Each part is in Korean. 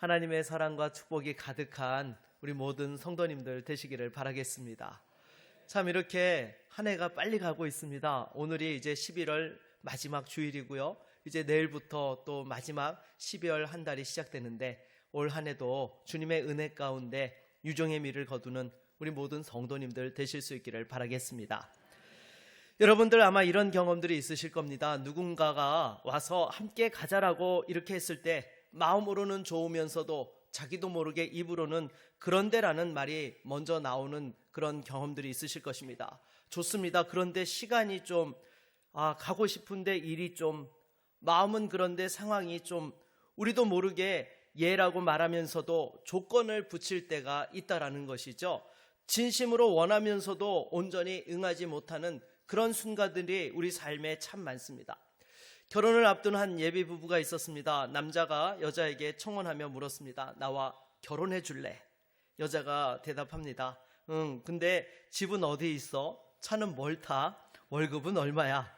하나님의 사랑과 축복이 가득한 우리 모든 성도님들 되시기를 바라겠습니다. 참 이렇게 한 해가 빨리 가고 있습니다. 오늘이 이제 11월 마지막 주일이고요. 이제 내일부터 또 마지막 12월 한 달이 시작되는데 올 한 해도 주님의 은혜 가운데 유종의 미를 거두는 우리 모든 성도님들 되실 수 있기를 바라겠습니다. 여러분들 아마 이런 경험들이 있으실 겁니다. 누군가가 와서 함께 가자라고 이렇게 했을 때 마음으로는 좋으면서도 자기도 모르게 입으로는 그런데라는 말이 먼저 나오는 그런 경험들이 있으실 것입니다. 좋습니다. 그런데 시간이 좀 가고 싶은데 일이 좀 마음은 그런데 상황이 좀 우리도 모르게 예라고 말하면서도 조건을 붙일 때가 있다라는 것이죠. 진심으로 원하면서도 온전히 응하지 못하는 그런 순간들이 우리 삶에 참 많습니다. 결혼을 앞둔 한 예비 부부가 있었습니다. 남자가 여자에게 청혼하며 물었습니다. 나와 결혼해 줄래? 여자가 대답합니다. 응, 근데 집은 어디 있어? 차는 뭘 타? 월급은 얼마야?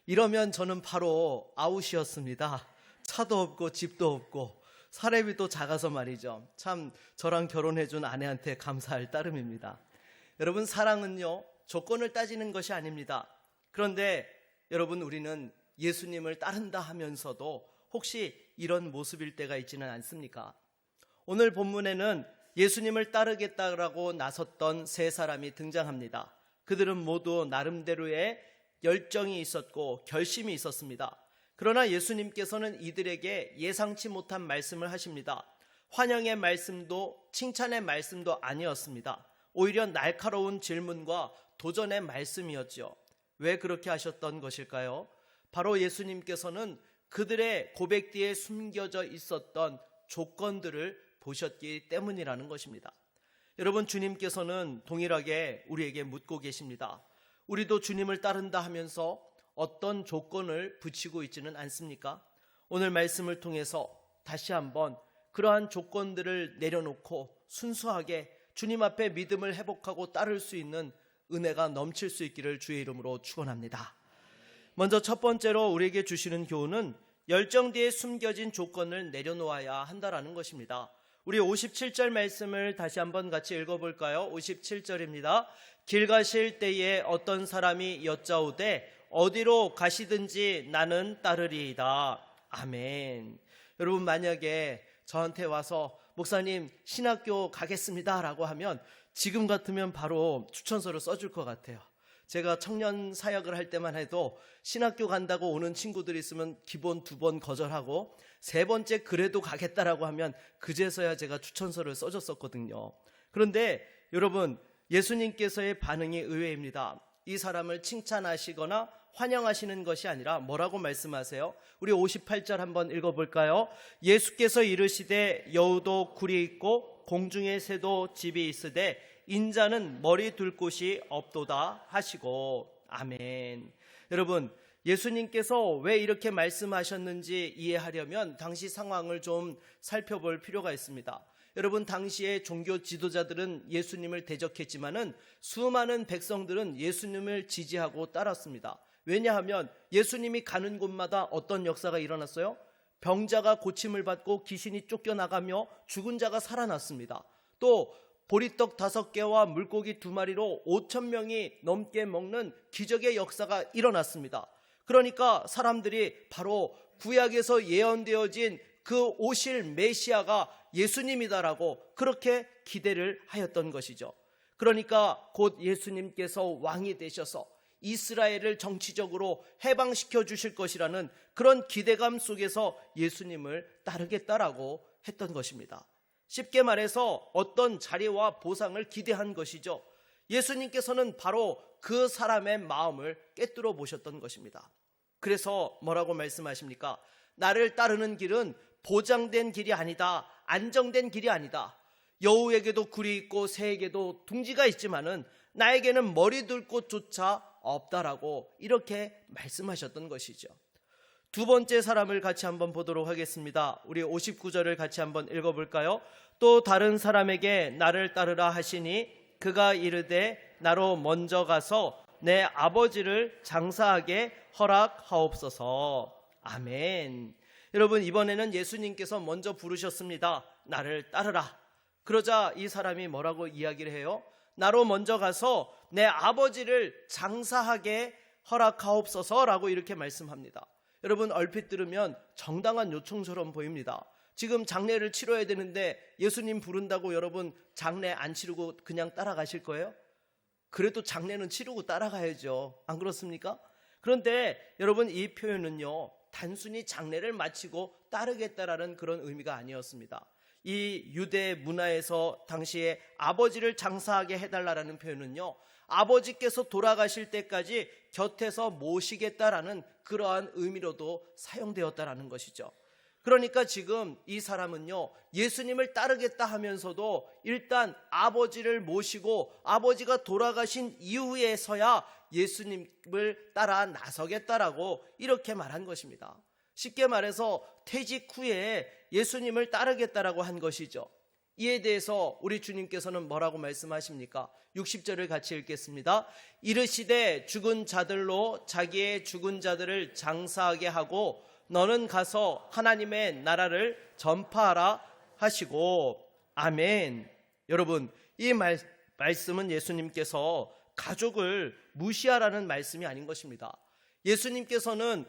이러면 저는 바로 아웃이었습니다. 차도 없고 집도 없고 사례비도 작아서 말이죠. 참 저랑 결혼해준 아내한테 감사할 따름입니다. 여러분, 사랑은요 조건을 따지는 것이 아닙니다. 그런데 여러분, 우리는 예수님을 따른다 하면서도 혹시 이런 모습일 때가 있지는 않습니까? 오늘 본문에는 예수님을 따르겠다라고 나섰던 세 사람이 등장합니다. 그들은 모두 나름대로의 열정이 있었고 결심이 있었습니다. 그러나 예수님께서는 이들에게 예상치 못한 말씀을 하십니다. 환영의 말씀도 칭찬의 말씀도 아니었습니다. 오히려 날카로운 질문과 도전의 말씀이었죠. 왜 그렇게 하셨던 것일까요? 바로 예수님께서는 그들의 고백 뒤에 숨겨져 있었던 조건들을 보셨기 때문이라는 것입니다. 여러분, 주님께서는 동일하게 우리에게 묻고 계십니다. 우리도 주님을 따른다 하면서 어떤 조건을 붙이고 있지는 않습니까? 오늘 말씀을 통해서 다시 한번 그러한 조건들을 내려놓고 순수하게 주님 앞에 믿음을 회복하고 따를 수 있는 은혜가 넘칠 수 있기를 주의 이름으로 축원합니다. 먼저 첫 번째로 우리에게 주시는 교훈은 열정 뒤에 숨겨진 조건을 내려놓아야 한다라는 것입니다. 우리 57절 말씀을 다시 한번 같이 읽어볼까요? 57절입니다. 길 가실 때에 어떤 사람이 여짜오되 어디로 가시든지 나는 따르리이다. 아멘. 여러분, 만약에 저한테 와서 목사님 신학교 가겠습니다 라고 하면 지금 같으면 바로 추천서를 써줄 것 같아요. 제가 청년 사역을 할 때만 해도 신학교 간다고 오는 친구들이 있으면 기본 2번 거절하고 3번째 그래도 가겠다라고 하면 그제서야 제가 추천서를 써줬었거든요. 그런데 여러분, 예수님께서의 반응이 의외입니다. 이 사람을 칭찬하시거나 환영하시는 것이 아니라 뭐라고 말씀하세요? 우리 58절 한번 읽어볼까요? 예수께서 이르시되 여우도 굴이 있고 공중의 새도 집이 있으되 인자는 머리 둘 곳이 없도다 하시고. 아멘. 여러분, 예수님께서 왜 이렇게 말씀하셨는지 이해하려면 당시 상황을 좀 살펴볼 필요가 있습니다. 여러분, 당시에 종교 지도자들은 예수님을 대적했지만은 수많은 백성들은 예수님을 지지하고 따랐습니다. 왜냐하면 예수님이 가는 곳마다 어떤 역사가 일어났어요? 병자가 고침을 받고 귀신이 쫓겨나가며 죽은 자가 살아났습니다. 또 보리떡 5개와 물고기 2마리로 5,000명이 넘게 먹는 기적의 역사가 일어났습니다. 그러니까 사람들이 바로 구약에서 예언되어진 그 오실 메시아가 예수님이다라고 그렇게 기대를 하였던 것이죠. 그러니까 곧 예수님께서 왕이 되셔서 이스라엘을 정치적으로 해방시켜 주실 것이라는 그런 기대감 속에서 예수님을 따르겠다라고 했던 것입니다. 쉽게 말해서 어떤 자리와 보상을 기대한 것이죠. 예수님께서는 바로 그 사람의 마음을 꿰뚫어 보셨던 것입니다. 그래서 뭐라고 말씀하십니까? 나를 따르는 길은 보장된 길이 아니다. 안정된 길이 아니다. 여우에게도 굴이 있고 새에게도 둥지가 있지만은 나에게는 머리 둘 곳조차 없다라고 이렇게 말씀하셨던 것이죠. 두 번째 사람을 같이 한번 보도록 하겠습니다. 우리 59절을 같이 한번 읽어볼까요? 또 다른 사람에게 나를 따르라 하시니 그가 이르되 나로 먼저 가서 내 아버지를 장사하게 허락하옵소서. 아멘. 여러분, 이번에는 예수님께서 먼저 부르셨습니다. 나를 따르라. 그러자 이 사람이 뭐라고 이야기를 해요? 나로 먼저 가서 내 아버지를 장사하게 허락하옵소서라고 이렇게 말씀합니다. 여러분, 얼핏 들으면 정당한 요청처럼 보입니다. 지금 장례를 치러야 되는데 예수님 부른다고 여러분 장례 안 치르고 그냥 따라가실 거예요? 그래도 장례는 치르고 따라가야죠. 안 그렇습니까? 그런데 여러분, 이 표현은요, 단순히 장례를 마치고 따르겠다라는 그런 의미가 아니었습니다. 이 유대 문화에서 당시에 아버지를 장사하게 해달라는 표현은요, 아버지께서 돌아가실 때까지 곁에서 모시겠다라는 그러한 의미로도 사용되었다라는 것이죠. 그러니까 지금 이 사람은요, 예수님을 따르겠다 하면서도 일단 아버지를 모시고 아버지가 돌아가신 이후에서야 예수님을 따라 나서겠다라고 이렇게 말한 것입니다. 쉽게 말해서 퇴직 후에 예수님을 따르겠다라고 한 것이죠. 이에 대해서 우리 주님께서는 뭐라고 말씀하십니까? 60절을 같이 읽겠습니다. 이르시되 죽은 자들로 자기의 죽은 자들을 장사하게 하고 너는 가서 하나님의 나라를 전파하라 하시고. 아멘. 여러분, 이 말씀은 예수님께서 가족을 무시하라는 말씀이 아닌 것입니다. 예수님께서는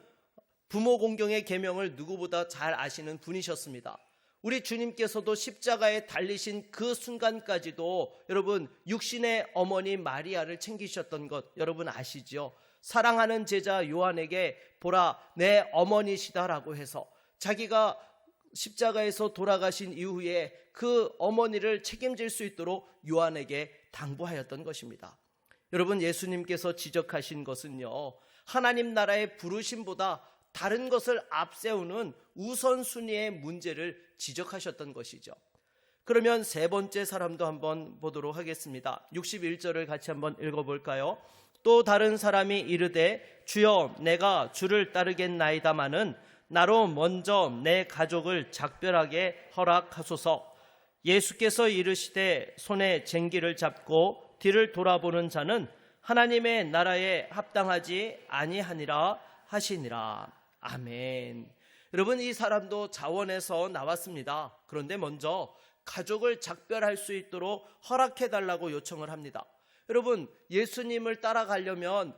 부모 공경의 계명을 누구보다 잘 아시는 분이셨습니다. 우리 주님께서도 십자가에 달리신 그 순간까지도 여러분 육신의 어머니 마리아를 챙기셨던 것 여러분 아시죠? 사랑하는 제자 요한에게 보라 내 어머니시다라고 해서 자기가 십자가에서 돌아가신 이후에 그 어머니를 책임질 수 있도록 요한에게 당부하였던 것입니다. 여러분, 예수님께서 지적하신 것은요, 하나님 나라의 부르심보다 다른 것을 앞세우는 우선순위의 문제를 지적하셨던 것이죠. 그러면 세 번째 사람도 한번 보도록 하겠습니다. 61절을 같이 한번 읽어볼까요? 또 다른 사람이 이르되 주여 내가 주를 따르겠나이다마는 나로 먼저 내 가족을 작별하게 허락하소서. 예수께서 이르시되 손에 쟁기를 잡고 뒤를 돌아보는 자는 하나님의 나라에 합당하지 아니하니라 하시니라. 아멘. 여러분, 이 사람도 자원에서 나왔습니다. 그런데 먼저 가족을 작별할 수 있도록 허락해달라고 요청을 합니다. 여러분, 예수님을 따라가려면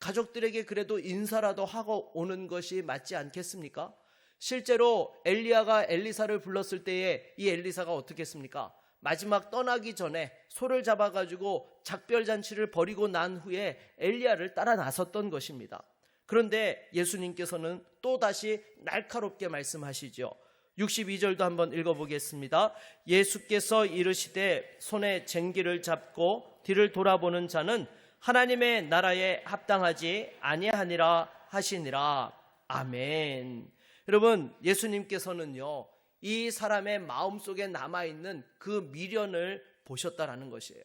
가족들에게 그래도 인사라도 하고 오는 것이 맞지 않겠습니까? 실제로 엘리야가 엘리사를 불렀을 때에 이 엘리사가 어떻게 했습니까? 마지막 떠나기 전에 소를 잡아가지고 작별잔치를 벌이고 난 후에 엘리야를 따라 나섰던 것입니다. 그런데 예수님께서는 또다시 날카롭게 말씀하시죠. 62절도 한번 읽어보겠습니다. 예수께서 이르시되 손에 쟁기를 잡고 뒤를 돌아보는 자는 하나님의 나라에 합당하지 아니하니라 하시니라. 아멘. 여러분, 예수님께서는요, 이 사람의 마음속에 남아있는 그 미련을 보셨다라는 것이에요.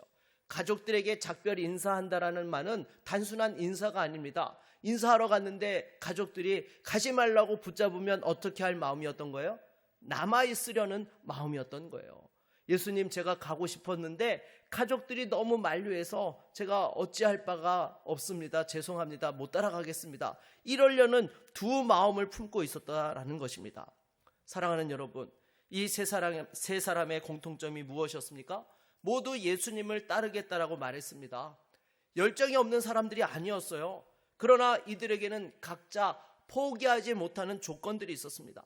가족들에게 작별 인사한다라는 말은 단순한 인사가 아닙니다. 인사하러 갔는데 가족들이 가지 말라고 붙잡으면 어떻게 할 마음이었던 거예요? 남아있으려는 마음이었던 거예요. 예수님, 제가 가고 싶었는데 가족들이 너무 만류해서 제가 어찌할 바가 없습니다. 죄송합니다. 못 따라가겠습니다. 이러려는 두 마음을 품고 있었다라는 것입니다. 사랑하는 여러분, 이 세 사람의 공통점이 무엇이었습니까? 모두 예수님을 따르겠다라고 말했습니다. 열정이 없는 사람들이 아니었어요. 그러나 이들에게는 각자 포기하지 못하는 조건들이 있었습니다.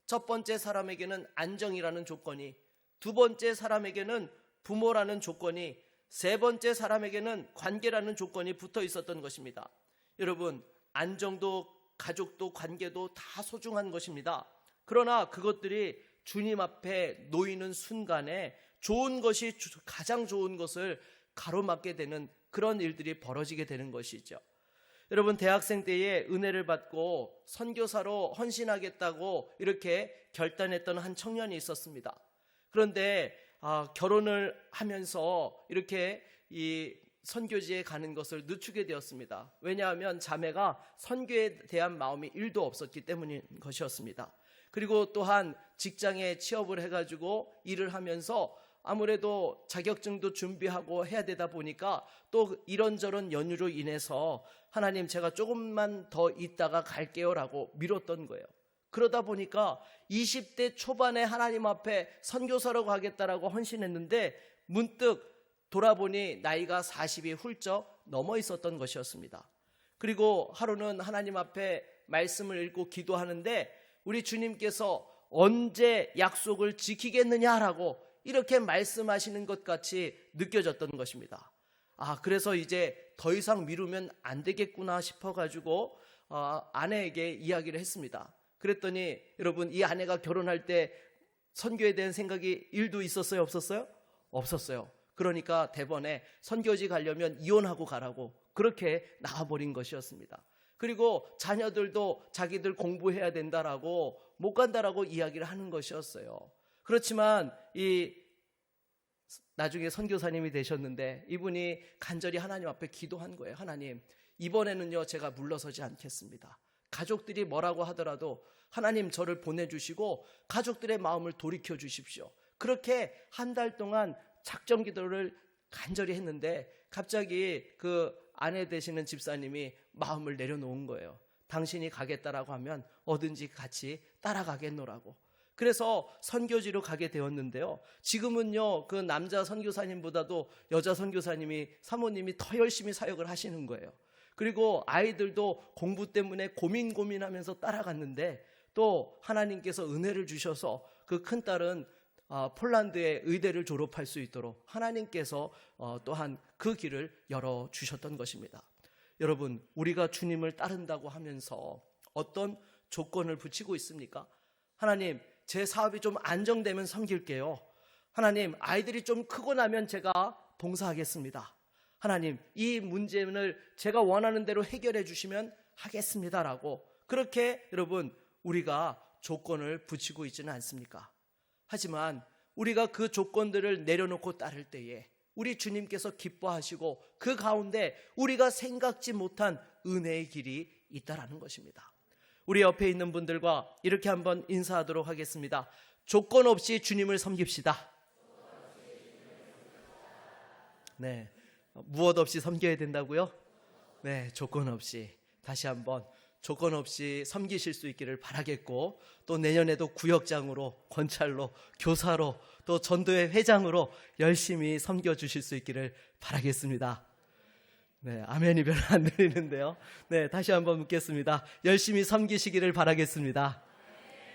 첫 번째 사람에게는 안정이라는 조건이, 두 번째 사람에게는 부모라는 조건이, 세 번째 사람에게는 관계라는 조건이 붙어 있었던 것입니다. 여러분, 안정도 가족도 관계도 다 소중한 것입니다. 그러나 그것들이 주님 앞에 놓이는 순간에 좋은 것이 가장 좋은 것을 가로막게 되는 그런 일들이 벌어지게 되는 것이죠. 여러분, 대학생 때에 은혜를 받고 선교사로 헌신하겠다고 이렇게 결단했던 한 청년이 있었습니다. 그런데 결혼을 하면서 이렇게 이 선교지에 가는 것을 늦추게 되었습니다. 왜냐하면 자매가 선교에 대한 마음이 1도 없었기 때문인 것이었습니다. 그리고 또한 직장에 취업을 해가지고 일을 하면서 아무래도 자격증도 준비하고 해야 되다 보니까 또 이런저런 연유로 인해서 하나님, 제가 조금만 더 있다가 갈게요 라고 미뤘던 거예요. 그러다 보니까 20대 초반에 하나님 앞에 선교사로 가겠다라고 헌신했는데 문득 돌아보니 나이가 40이 훌쩍 넘어 있었던 것이었습니다. 그리고 하루는 하나님 앞에 말씀을 읽고 기도하는데 우리 주님께서 언제 약속을 지키겠느냐라고 이렇게 말씀하시는 것 같이 느껴졌던 것입니다. 그래서 이제 더 이상 미루면 안 되겠구나 싶어가지고 아내에게 이야기를 했습니다. 그랬더니 여러분, 이 아내가 결혼할 때 선교에 대한 생각이 1도 있었어요? 없었어요? 없었어요. 그러니까 대번에 선교지 가려면 이혼하고 가라고 그렇게 나와버린 것이었습니다. 그리고 자녀들도 자기들 공부해야 된다라고 못 간다라고 이야기를 하는 것이었어요. 그렇지만 나중에 선교사님이 되셨는데 이분이 간절히 하나님 앞에 기도한 거예요. 하나님, 이번에는요 제가 물러서지 않겠습니다. 가족들이 뭐라고 하더라도 하나님 저를 보내주시고 가족들의 마음을 돌이켜 주십시오. 그렇게 한 달 동안 작정 기도를 간절히 했는데 갑자기 그 아내 되시는 집사님이 마음을 내려놓은 거예요. 당신이 가겠다라고 하면 뭐든지 같이 따라가겠노라고. 그래서 선교지로 가게 되었는데요. 지금은요 그 남자 선교사님보다도 여자 선교사님이, 사모님이 더 열심히 사역을 하시는 거예요. 그리고 아이들도 공부 때문에 고민하면서 따라갔는데 또 하나님께서 은혜를 주셔서 그 큰딸은 폴란드의 의대를 졸업할 수 있도록 하나님께서 또한 그 길을 열어주셨던 것입니다. 여러분, 우리가 주님을 따른다고 하면서 어떤 조건을 붙이고 있습니까? 하나님, 제 사업이 좀 안정되면 섬길게요. 하나님, 아이들이 좀 크고 나면 제가 봉사하겠습니다. 하나님, 이 문제를 제가 원하는 대로 해결해 주시면 하겠습니다라고 그렇게 여러분 우리가 조건을 붙이고 있지는 않습니까? 하지만 우리가 그 조건들을 내려놓고 따를 때에 우리 주님께서 기뻐하시고 그 가운데 우리가 생각지 못한 은혜의 길이 있다라는 것입니다. 우리 옆에 있는 분들과 이렇게 한번 인사하도록 하겠습니다. 조건 없이 주님을 섬깁시다. 네, 무엇 없이 섬겨야 된다고요? 네, 조건 없이. 다시 한번 조건 없이 섬기실 수 있기를 바라겠고, 또 내년에도 구역장으로, 권찰로, 교사로, 또 전도회 회장으로 열심히 섬겨주실 수 있기를 바라겠습니다. 네, 아멘이 별로 안 들리는데요. 네, 다시 한번 묻겠습니다. 열심히 섬기시기를 바라겠습니다.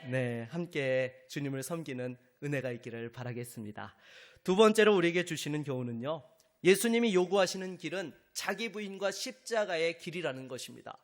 네, 함께 주님을 섬기는 은혜가 있기를 바라겠습니다. 두 번째로 우리에게 주시는 교훈은요, 예수님이 요구하시는 길은 자기 부인과 십자가의 길이라는 것입니다.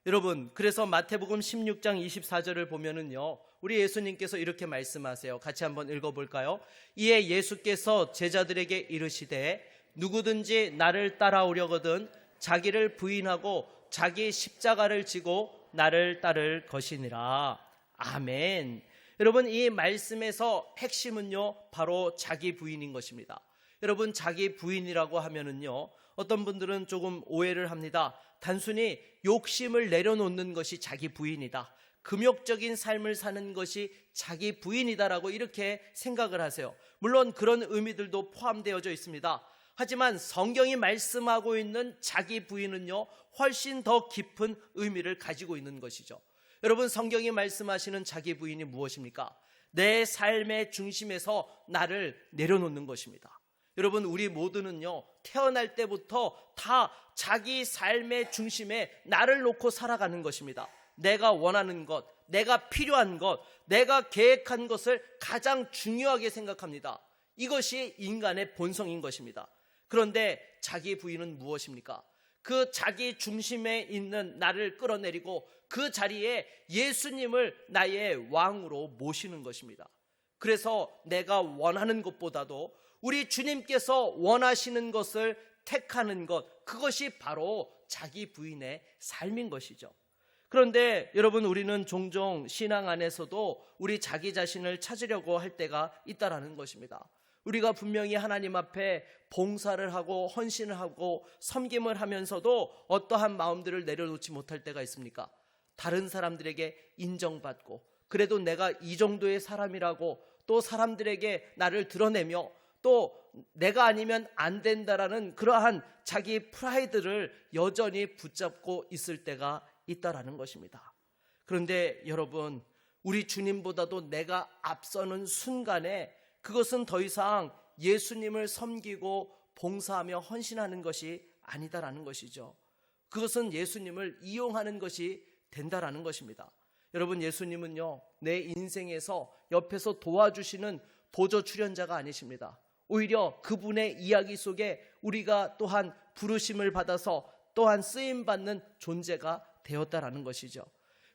여러분, 그래서 마태복음 16장 24절을 보면은요, 우리 예수님께서 이렇게 말씀하세요. 같이 한번 읽어볼까요? 이에 예수께서 제자들에게 이르시되 누구든지 나를 따라오려거든 자기를 부인하고 자기 십자가를 지고 나를 따를 것이니라. 아멘. 여러분, 이 말씀에서 핵심은요 바로 자기 부인인 것입니다. 여러분, 자기 부인이라고 하면은요 어떤 분들은 조금 오해를 합니다. 단순히 욕심을 내려놓는 것이 자기 부인이다, 금욕적인 삶을 사는 것이 자기 부인이다라고 이렇게 생각을 하세요. 물론 그런 의미들도 포함되어져 있습니다. 하지만 성경이 말씀하고 있는 자기 부인은요 훨씬 더 깊은 의미를 가지고 있는 것이죠. 여러분, 성경이 말씀하시는 자기 부인이 무엇입니까? 내 삶의 중심에서 나를 내려놓는 것입니다. 여러분, 우리 모두는요 태어날 때부터 다 자기 삶의 중심에 나를 놓고 살아가는 것입니다. 내가 원하는 것, 내가 필요한 것, 내가 계획한 것을 가장 중요하게 생각합니다. 이것이 인간의 본성인 것입니다. 그런데 자기 부인은 무엇입니까? 그 자기 중심에 있는 나를 끌어내리고 그 자리에 예수님을 나의 왕으로 모시는 것입니다. 그래서 내가 원하는 것보다도 우리 주님께서 원하시는 것을 택하는 것, 그것이 바로 자기 부인의 삶인 것이죠. 그런데 여러분, 우리는 종종 신앙 안에서도 우리 자기 자신을 찾으려고 할 때가 있다라는 것입니다. 우리가 분명히 하나님 앞에 봉사를 하고 헌신을 하고 섬김을 하면서도 어떠한 마음들을 내려놓지 못할 때가 있습니까? 다른 사람들에게 인정받고 그래도 내가 이 정도의 사람이라고 또 사람들에게 나를 드러내며 또 내가 아니면 안 된다라는 그러한 자기 프라이드를 여전히 붙잡고 있을 때가 있다라는 것입니다. 그런데 여러분, 우리 주님보다도 내가 앞서는 순간에 그것은 더 이상 예수님을 섬기고 봉사하며 헌신하는 것이 아니다라는 것이죠. 그것은 예수님을 이용하는 것이 된다라는 것입니다. 여러분, 예수님은요, 내 인생에서 옆에서 도와주시는 보조 출연자가 아니십니다. 오히려 그분의 이야기 속에 우리가 또한 부르심을 받아서 또한 쓰임받는 존재가 되었다라는 것이죠.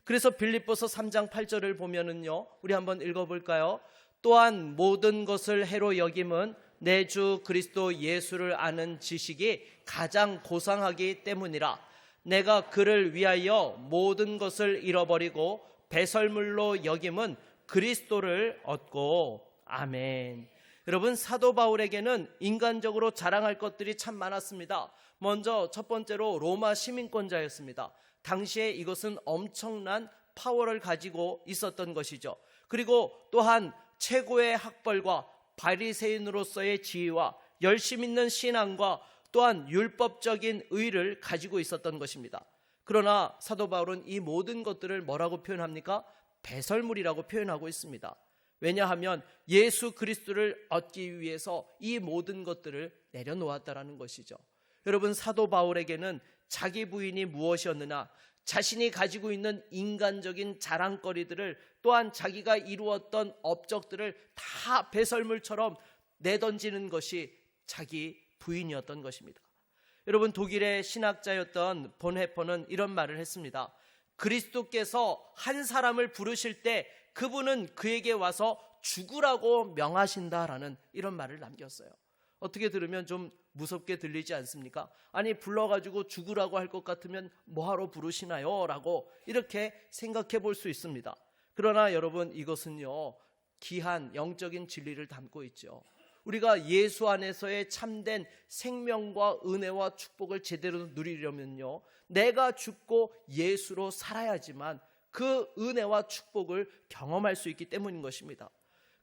그래서 빌립보서 3장 8절을 보면은요, 우리 한번 읽어볼까요? 또한 모든 것을 해로 여김은 내 주 그리스도 예수를 아는 지식이 가장 고상하기 때문이라. 내가 그를 위하여 모든 것을 잃어버리고 배설물로 여김은 그리스도를 얻고. 아멘. 여러분, 사도 바울에게는 인간적으로 자랑할 것들이 참 많았습니다. 먼저 첫 번째로 로마 시민권자였습니다. 당시에 이것은 엄청난 파워를 가지고 있었던 것이죠. 그리고 또한 최고의 학벌과 바리새인으로서의 지위와 열심 있는 신앙과 또한 율법적인 의를 가지고 있었던 것입니다. 그러나 사도 바울은 이 모든 것들을 뭐라고 표현합니까? 배설물이라고 표현하고 있습니다. 왜냐하면 예수 그리스도를 얻기 위해서 이 모든 것들을 내려놓았다라는 것이죠. 여러분, 사도 바울에게는 자기 부인이 무엇이었느냐, 자신이 가지고 있는 인간적인 자랑거리들을 또한 자기가 이루었던 업적들을 다 배설물처럼 내던지는 것이 자기 부인이었던 것입니다. 여러분, 독일의 신학자였던 본헤퍼는 이런 말을 했습니다. 그리스도께서 한 사람을 부르실 때 그분은 그에게 와서 죽으라고 명하신다라는 이런 말을 남겼어요. 어떻게 들으면 좀 무섭게 들리지 않습니까? 아니, 불러가지고 죽으라고 할 것 같으면 뭐하러 부르시나요? 라고 이렇게 생각해 볼 수 있습니다. 그러나 여러분, 이것은요, 귀한 영적인 진리를 담고 있죠. 우리가 예수 안에서의 참된 생명과 은혜와 축복을 제대로 누리려면요, 내가 죽고 예수로 살아야지만 그 은혜와 축복을 경험할 수 있기 때문인 것입니다.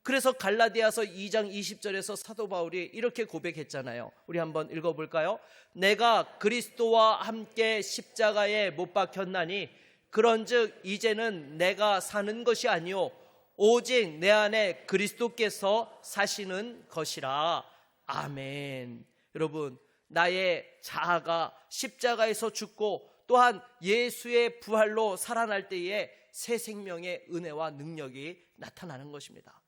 그래서 갈라디아서 2장 20절에서 사도 바울이 이렇게 고백했잖아요. 우리 한번 읽어볼까요? 내가 그리스도와 함께 십자가에 못 박혔나니 그런즉 이제는 내가 사는 것이 아니요 오직 내 안에 그리스도께서 사시는 것이라. 아멘. 여러분, 나의 자아가 십자가에서 죽고 또한 예수의 부활로 살아날 때에 새 생명의 은혜와 능력이 나타나는 것입니다.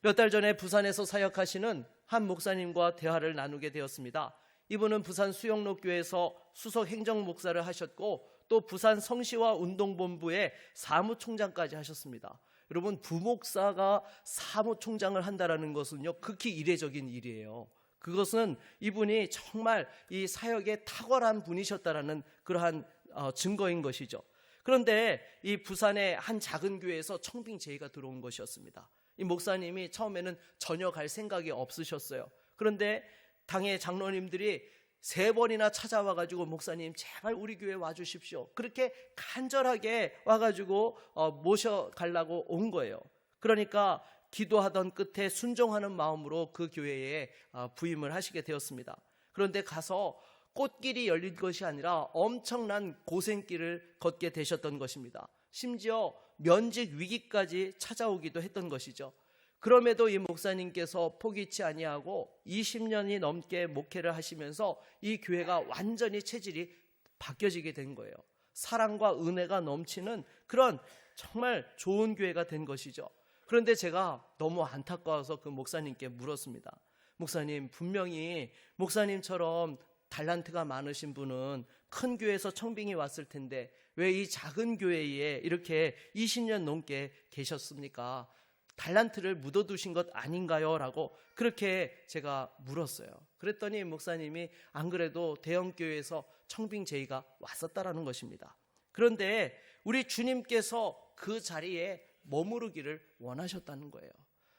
몇 달 전에 부산에서 사역하시는 한 목사님과 대화를 나누게 되었습니다. 이분은 부산 수영로교회에서 수석 행정목사를 하셨고 또 부산 성시와 운동본부의 사무총장까지 하셨습니다. 여러분, 부목사가 사무총장을 한다는 것은요, 극히 이례적인 일이에요. 그것은 이분이 정말 이 사역에 탁월한 분이셨다라는 그러한 증거인 것이죠. 그런데 이 부산의 한 작은 교회에서 청빙제의가 들어온 것이었습니다. 이 목사님이 처음에는 전혀 갈 생각이 없으셨어요. 그런데 당의 장로님들이 3번이나 찾아와가지고 목사님 제발 우리 교회 와주십시오. 그렇게 간절하게 와가지고 모셔가려고 온 거예요. 그러니까 기도하던 끝에 순종하는 마음으로 그 교회에 부임을 하시게 되었습니다. 그런데 가서 꽃길이 열린 것이 아니라 엄청난 고생길을 걷게 되셨던 것입니다. 심지어 면직 위기까지 찾아오기도 했던 것이죠. 그럼에도 이 목사님께서 포기치 아니하고 20년이 넘게 목회를 하시면서 이 교회가 완전히 체질이 바뀌어지게 된 거예요. 사랑과 은혜가 넘치는 그런 정말 좋은 교회가 된 것이죠. 그런데 제가 너무 안타까워서 그 목사님께 물었습니다. 목사님, 분명히 목사님처럼 달란트가 많으신 분은 큰 교회에서 청빙이 왔을 텐데 왜 이 작은 교회에 이렇게 20년 넘게 계셨습니까? 달란트를 묻어두신 것 아닌가요? 라고 그렇게 제가 물었어요. 그랬더니 목사님이 안 그래도 대형교회에서 청빙 제의가 왔었다라는 것입니다. 그런데 우리 주님께서 그 자리에 머무르기를 원하셨다는 거예요.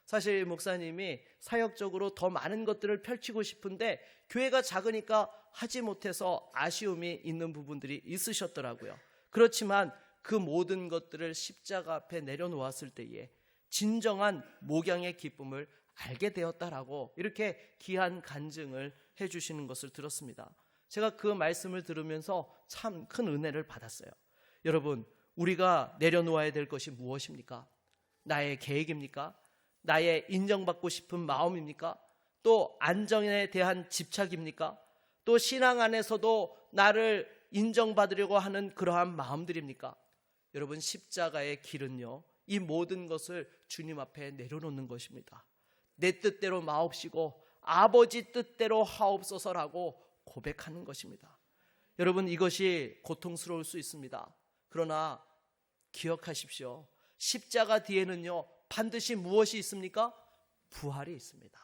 사실 목사님이 사역적으로 더 많은 것들을 펼치고 싶은데 교회가 작으니까 하지 못해서 아쉬움이 있는 부분들이 있으셨더라고요. 그렇지만 그 모든 것들을 십자가 앞에 내려놓았을 때에 진정한 목양의 기쁨을 알게 되었다라고 이렇게 귀한 간증을 해주시는 것을 들었습니다. 제가 그 말씀을 들으면서 참 큰 은혜를 받았어요. 여러분, 우리가 내려놓아야 될 것이 무엇입니까? 나의 계획입니까? 나의 인정받고 싶은 마음입니까? 또 안정에 대한 집착입니까? 또 신앙 안에서도 나를 인정받으려고 하는 그러한 마음들입니까? 여러분, 십자가의 길은요, 이 모든 것을 주님 앞에 내려놓는 것입니다. 내 뜻대로 마옵시고 아버지 뜻대로 하옵소서라고 고백하는 것입니다. 여러분, 이것이 고통스러울 수 있습니다. 그러나 기억하십시오. 십자가 뒤에는요, 반드시 무엇이 있습니까? 부활이 있습니다.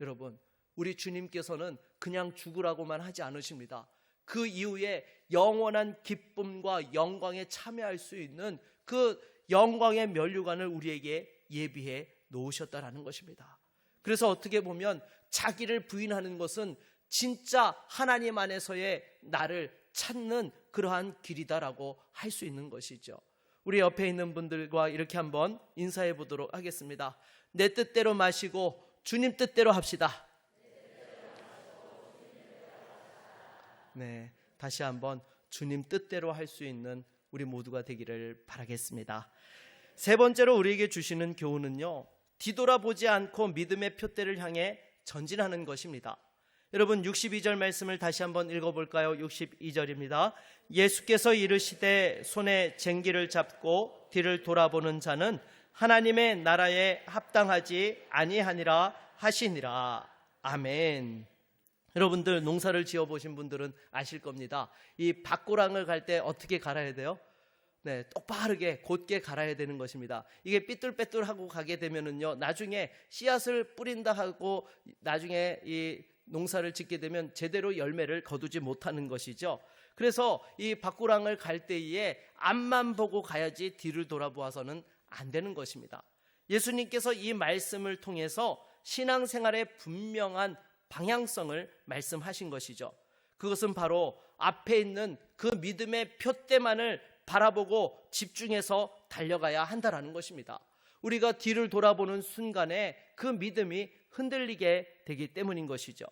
여러분, 우리 주님께서는 그냥 죽으라고만 하지 않으십니다. 그 이후에 영원한 기쁨과 영광에 참여할 수 있는 그 영광의 면류관을 우리에게 예비해 놓으셨다라는 것입니다. 그래서 어떻게 보면 자기를 부인하는 것은 진짜 하나님 안에서의 나를 찾는 그러한 길이다라고 할 수 있는 것이죠. 우리 옆에 있는 분들과 이렇게 한번 인사해 보도록 하겠습니다. 내 뜻대로 마시고 주님 뜻대로 합시다. 네, 다시 한번 주님 뜻대로 할 수 있는 우리 모두가 되기를 바라겠습니다. 세 번째로 우리에게 주시는 교훈은요, 뒤돌아보지 않고 믿음의 표대를 향해 전진하는 것입니다. 여러분, 62절 말씀을 다시 한번 읽어볼까요? 62절입니다. 예수께서 이르시되 손에 쟁기를 잡고 뒤를 돌아보는 자는 하나님의 나라에 합당하지 아니하니라 하시니라. 아멘. 여러분들, 농사를 지어보신 분들은 아실 겁니다. 이 밭고랑을 갈 때 어떻게 갈아야 돼요? 네, 똑바르게 곧게 갈아야 되는 것입니다. 이게 삐뚤빼뚤하고 가게 되면은요, 나중에 씨앗을 뿌린다 하고 나중에 이 농사를 짓게 되면 제대로 열매를 거두지 못하는 것이죠. 그래서 이 밭고랑을 갈 때에 앞만 보고 가야지 뒤를 돌아보아서는 안 되는 것입니다. 예수님께서 이 말씀을 통해서 신앙생활의 분명한 방향성을 말씀하신 것이죠. 그것은 바로 앞에 있는 그 믿음의 표대만을 바라보고 집중해서 달려가야 한다라는 것입니다. 우리가 뒤를 돌아보는 순간에 그 믿음이 흔들리게 되기 때문인 것이죠.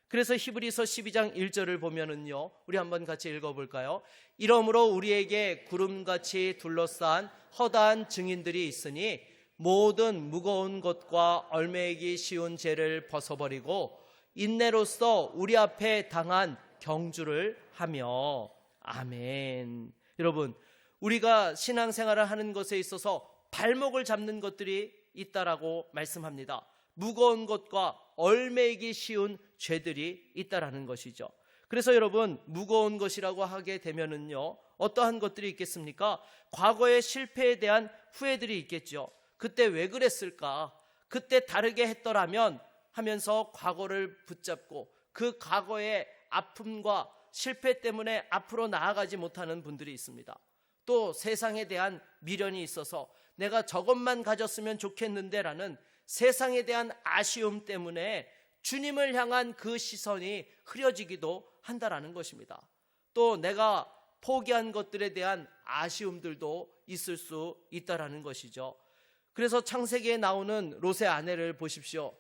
그래서 히브리서 12장 1절을 보면은요, 우리 한번 같이 읽어볼까요? 이러므로 우리에게 구름같이 둘러싼 허다한 증인들이 있으니 모든 무거운 것과 얽매이기 쉬운 죄를 벗어버리고 인내로써 우리 앞에 당한 경주를 하며. 아멘. 여러분, 우리가 신앙생활을 하는 것에 있어서 발목을 잡는 것들이 있다라고 말씀합니다. 무거운 것과 얽매이기 쉬운 죄들이 있다라는 것이죠. 그래서 여러분, 무거운 것이라고 하게 되면은요, 어떠한 것들이 있겠습니까? 과거의 실패에 대한 후회들이 있겠죠. 그때 왜 그랬을까? 그때 다르게 했더라면 하면서 과거를 붙잡고 그 과거의 아픔과 실패 때문에 앞으로 나아가지 못하는 분들이 있습니다. 또 세상에 대한 미련이 있어서 내가 저것만 가졌으면 좋겠는데 라는 세상에 대한 아쉬움 때문에 주님을 향한 그 시선이 흐려지기도 한다라는 것입니다. 또 내가 포기한 것들에 대한 아쉬움들도 있을 수 있다라는 것이죠. 그래서 창세기에 나오는 롯의 아내를 보십시오.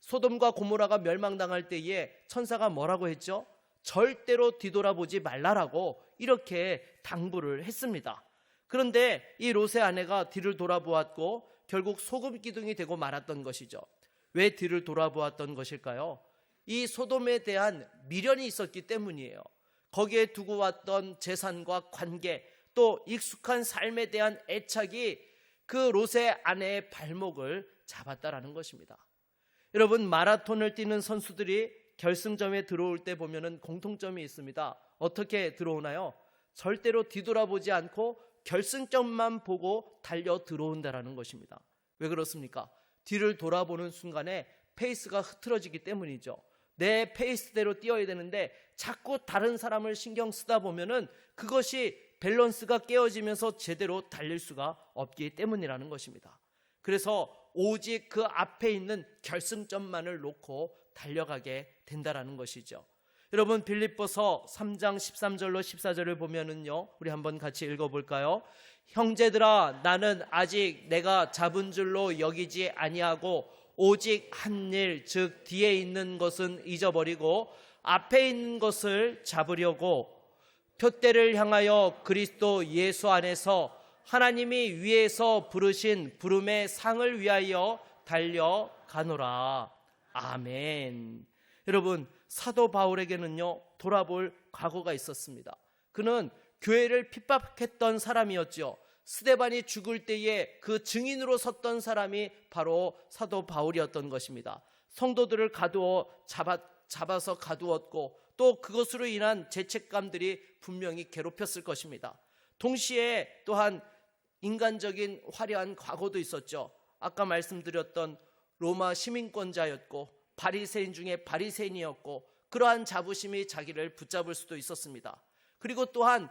소돔과 고모라가 멸망당할 때에 천사가 뭐라고 했죠? 절대로 뒤돌아보지 말라라고 이렇게 당부를 했습니다. 그런데 이 롯의 아내가 뒤를 돌아보았고 결국 소금 기둥이 되고 말았던 것이죠. 왜 뒤를 돌아보았던 것일까요? 이 소돔에 대한 미련이 있었기 때문이에요. 거기에 두고 왔던 재산과 관계, 또 익숙한 삶에 대한 애착이 그 롯의 아내의 발목을 잡았다라는 것입니다. 여러분, 마라톤을 뛰는 선수들이 결승점에 들어올 때 보면은 공통점이 있습니다. 어떻게 들어오나요? 절대로 뒤돌아보지 않고 결승점만 보고 달려 들어온다라는 것입니다. 왜 그렇습니까? 뒤를 돌아보는 순간에 페이스가 흐트러지기 때문이죠. 내 페이스대로 뛰어야 되는데 자꾸 다른 사람을 신경 쓰다 보면은 그것이 밸런스가 깨어지면서 제대로 달릴 수가 없기 때문이라는 것입니다. 그래서 오직 그 앞에 있는 결승점만을 놓고 달려가게 된다라는 것이죠. 여러분, 빌립보서 3장 13절로 14절을 보면은요, 우리 한번 같이 읽어볼까요? 형제들아, 나는 아직 내가 잡은 줄로 여기지 아니하고 오직 한 일, 즉 뒤에 있는 것은 잊어버리고 앞에 있는 것을 잡으려고 표대를 향하여 그리스도 예수 안에서 하나님이 위에서 부르신 부름의 상을 위하여 달려가노라. 아멘. 여러분, 사도 바울에게는요, 돌아볼 과거가 있었습니다. 그는 교회를 핍박했던 사람이었죠. 스데반이 죽을 때에 그 증인으로 섰던 사람이 바로 사도 바울이었던 것입니다. 성도들을 가두어 잡아서 가두었고, 또 그것으로 인한 죄책감들이 분명히 괴롭혔을 것입니다. 동시에 또한 인간적인 화려한 과거도 있었죠. 아까 말씀드렸던 로마 시민권자였고 바리새인 중에 바리새인이었고, 그러한 자부심이 자기를 붙잡을 수도 있었습니다. 그리고 또한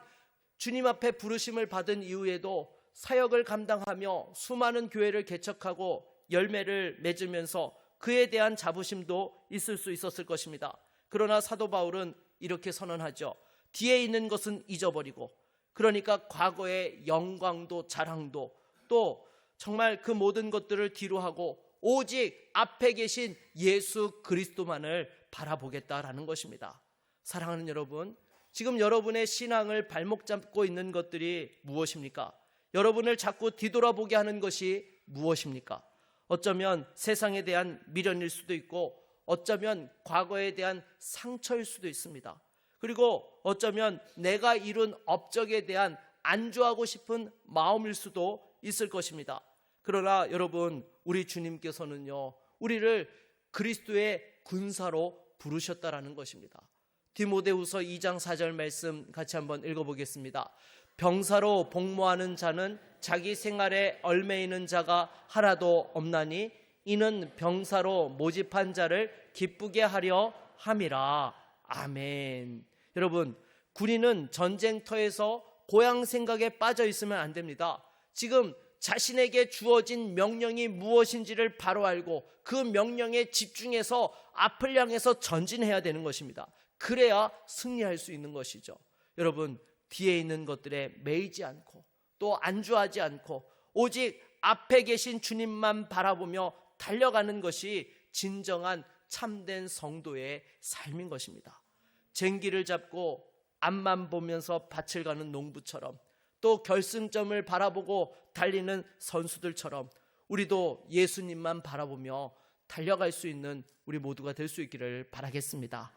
주님 앞에 부르심을 받은 이후에도 사역을 감당하며 수많은 교회를 개척하고 열매를 맺으면서 그에 대한 자부심도 있을 수 있었을 것입니다. 그러나 사도 바울은 이렇게 선언하죠. 뒤에 있는 것은 잊어버리고, 그러니까 과거의 영광도 자랑도 또 정말 그 모든 것들을 뒤로 하고 오직 앞에 계신 예수 그리스도만을 바라보겠다라는 것입니다. 사랑하는 여러분, 지금 여러분의 신앙을 발목 잡고 있는 것들이 무엇입니까? 여러분을 자꾸 뒤돌아보게 하는 것이 무엇입니까? 어쩌면 세상에 대한 미련일 수도 있고, 어쩌면 과거에 대한 상처일 수도 있습니다. 그리고 어쩌면 내가 이룬 업적에 대한 안주하고 싶은 마음일 수도 있을 것입니다. 그러나 여러분, 우리 주님께서는요, 우리를 그리스도의 군사로 부르셨다라는 것입니다. 디모데후서 2장 4절 말씀 같이 한번 읽어보겠습니다. 병사로 복무하는 자는 자기 생활에 얽매이는 자가 하나도 없나니 이는 병사로 모집한 자를 기쁘게 하려 함이라. 아멘. 여러분, 군인은 전쟁터에서 고향 생각에 빠져 있으면 안 됩니다. 지금 자신에게 주어진 명령이 무엇인지를 바로 알고 그 명령에 집중해서 앞을 향해서 전진해야 되는 것입니다. 그래야 승리할 수 있는 것이죠. 여러분, 뒤에 있는 것들에 매이지 않고 또 안주하지 않고 오직 앞에 계신 주님만 바라보며 달려가는 것이 진정한 참된 성도의 삶인 것입니다. 쟁기를 잡고 앞만 보면서 밭을 가는 농부처럼, 또 결승점을 바라보고 달리는 선수들처럼 우리도 예수님만 바라보며 달려갈 수 있는 우리 모두가 될 수 있기를 바라겠습니다.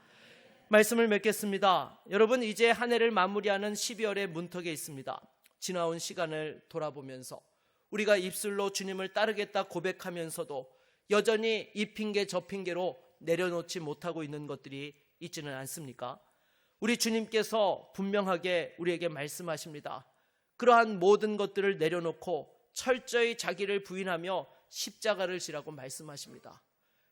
말씀을 맺겠습니다. 여러분, 이제 한 해를 마무리하는 12월의 문턱에 있습니다. 지나온 시간을 돌아보면서 우리가 입술로 주님을 따르겠다 고백하면서도 여전히 이 핑계 저 핑계로 내려놓지 못하고 있는 것들이 있지는 않습니까? 우리 주님께서 분명하게 우리에게 말씀하십니다. 그러한 모든 것들을 내려놓고 철저히 자기를 부인하며 십자가를 지라고 말씀하십니다.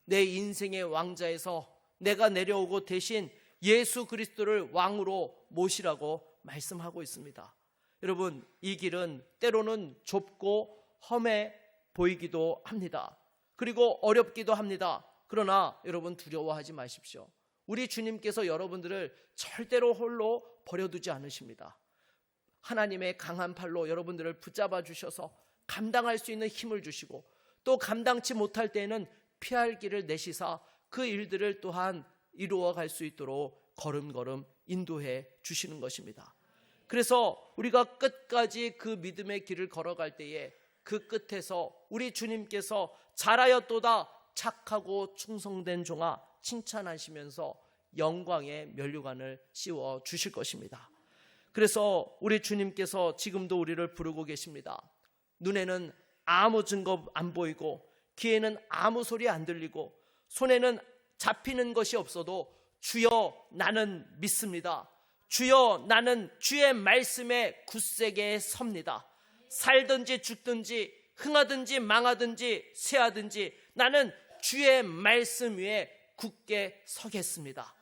내 인생의 왕자에서 내가 내려오고 대신 예수 그리스도를 왕으로 모시라고 말씀하고 있습니다. 여러분, 이 길은 때로는 좁고 험해 보이기도 합니다. 그리고 어렵기도 합니다. 그러나 여러분, 두려워하지 마십시오. 우리 주님께서 여러분들을 절대로 홀로 버려두지 않으십니다. 하나님의 강한 팔로 여러분들을 붙잡아 주셔서 감당할 수 있는 힘을 주시고, 또 감당치 못할 때에는 피할 길을 내시사 그 일들을 또한 이루어 갈 수 있도록 걸음걸음 인도해 주시는 것입니다. 그래서 우리가 끝까지 그 믿음의 길을 걸어갈 때에 그 끝에서 우리 주님께서 잘하였도다 착하고 충성된 종아 칭찬하시면서 영광의 면류관을 씌워 주실 것입니다. 그래서 우리 주님께서 지금도 우리를 부르고 계십니다. 눈에는 아무 증거 안 보이고 귀에는 아무 소리 안 들리고 손에는 잡히는 것이 없어도 주여 나는 믿습니다. 주여 나는 주의 말씀에 굳세게 섭니다. 살든지 죽든지 흥하든지 망하든지 쇠하든지 나는 주의 말씀 위에 굳게 서겠습니다.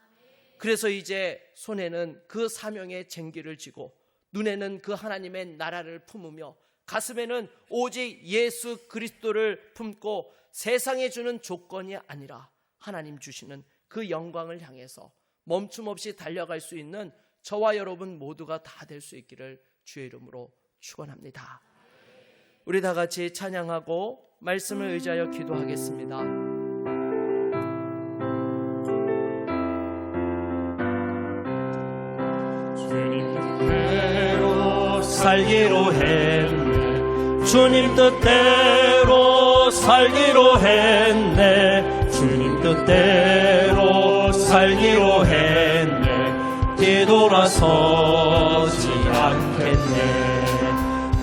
그래서 이제 손에는 그 사명의 쟁기를 쥐고 눈에는 그 하나님의 나라를 품으며 가슴에는 오직 예수 그리스도를 품고 세상에 주는 조건이 아니라 하나님 주시는 그 영광을 향해서 멈춤 없이 달려갈 수 있는 저와 여러분 모두가 다 될 수 있기를 주의 이름으로 축원합니다. 우리 다 같이 찬양하고 말씀을 의지하여 기도하겠습니다. 주님대로 살기로 했네. 주님 뜻대로 살기로 했네. 주님 뜻대로 살기로 했네. 뒤돌아서지 않겠네.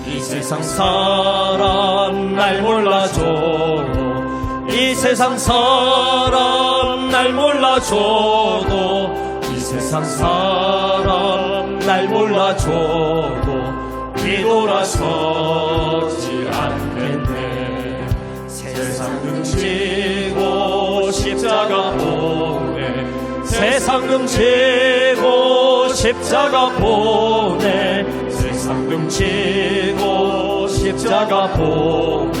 이 세상 사람 날 몰라줘도, 이 세상 사람 날 몰라줘도, 이 세상 사람 날 몰라줘도 뒤돌아서지 않겠네. 세상 등지고 십자가 보내. 세상 등지고 십자가 보내. 세상 등지고 십자가 보내.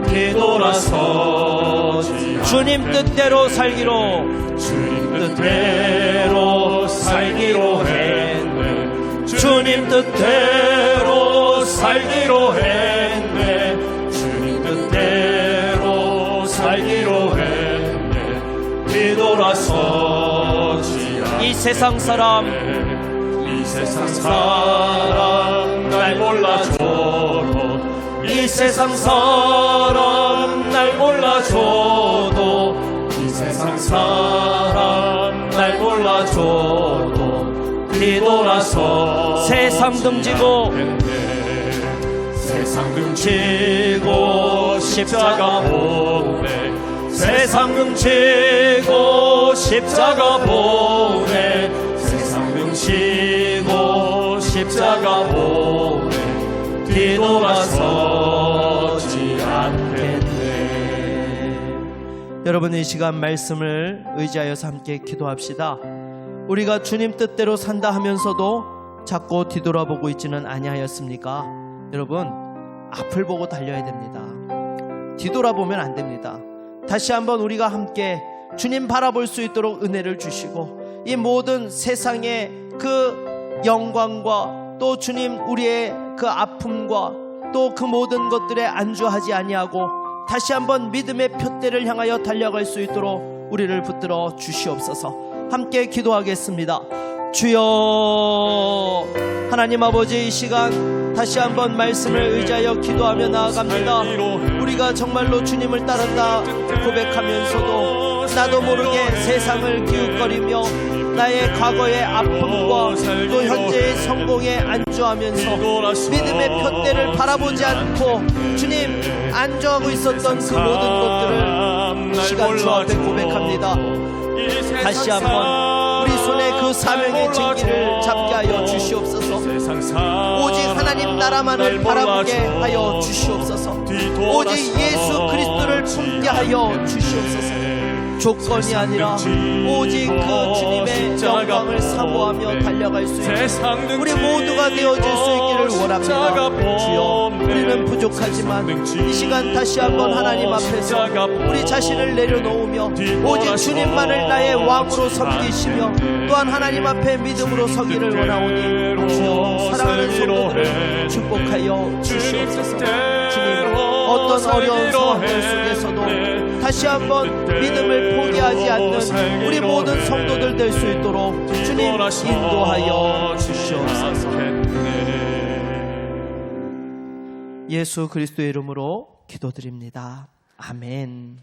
뒤돌아서지 주님 뜻대로 살기로, 주님 뜻대로 살기로 했네. 주님 뜻대로 살기로 했네. 주님 뜻대로 살기로 했네. 뒤돌아서지 않네. 이 세상 사람, 이 세상 사람 날 몰라줘도, 이 세상 사람 날 몰라줘도, 이 세상 사람 날 몰라줘도 뒤돌아서 세상 등지고, 세상 등지고 십자가 보내. 세상 등지고 십자가 보내. 세상 등지고 십자가 보내. 뒤돌아서지 않겠네. 여러분, 이 시간 말씀을 의지하여서 함께 기도합시다. 우리가 주님 뜻대로 산다 하면서도 자꾸 뒤돌아보고 있지는 아니하였습니까? 여러분, 앞을 보고 달려야 됩니다. 뒤돌아보면 안 됩니다. 다시 한번 우리가 함께 주님 바라볼 수 있도록 은혜를 주시고, 이 모든 세상의 그 영광과 또 주님 우리의 그 아픔과 또 그 모든 것들에 안주하지 아니하고 다시 한번 믿음의 푯대를 향하여 달려갈 수 있도록 우리를 붙들어 주시옵소서. 함께 기도하겠습니다. 주여, 하나님 아버지, 이 시간 다시 한번 말씀을 의지하여 기도하며 나아갑니다. 우리가 정말로 주님을 따른다 고백하면서도 나도 모르게 세상을 기웃거리며 나의 과거의 아픔과 또 현재의 성공에 안주하면서 믿음의 푯대를 바라보지 않고 주님 안주하고 있었던 그 모든 것들을 시간 주 앞에 고백합니다. 다시 한번 우리 손에 그 사명의 증기를 잡게 하여 주시옵소서. 오직 하나님 나라만을 바라보게 하여 주시옵소서. 오직 예수 그리스도를 품게 하여 주시옵소서. 조건이 아니라 오직 그 주님의 영광을 사모하며 달려갈 수 있는 우리 모두가 되어질 수 있기를 원합니다. 주여, 우리는 부족하지만 이 시간 다시 한번 하나님 앞에서 우리 자신을 내려놓으며 오직 주님만을 나의 왕으로 섬기시며 또한 하나님 앞에 믿음으로 서기를 원하오니 주여, 사랑하는 성도들을 축복하여 주시옵소서. 주님, 어떤 어려운 상황들 속에서도 다시 한번 믿음을 포기하지 않는 우리 모든 성도들 될 수 있도록 주님 인도하여 주시옵소서. 예수 그리스도의 이름으로 기도드립니다. 아멘.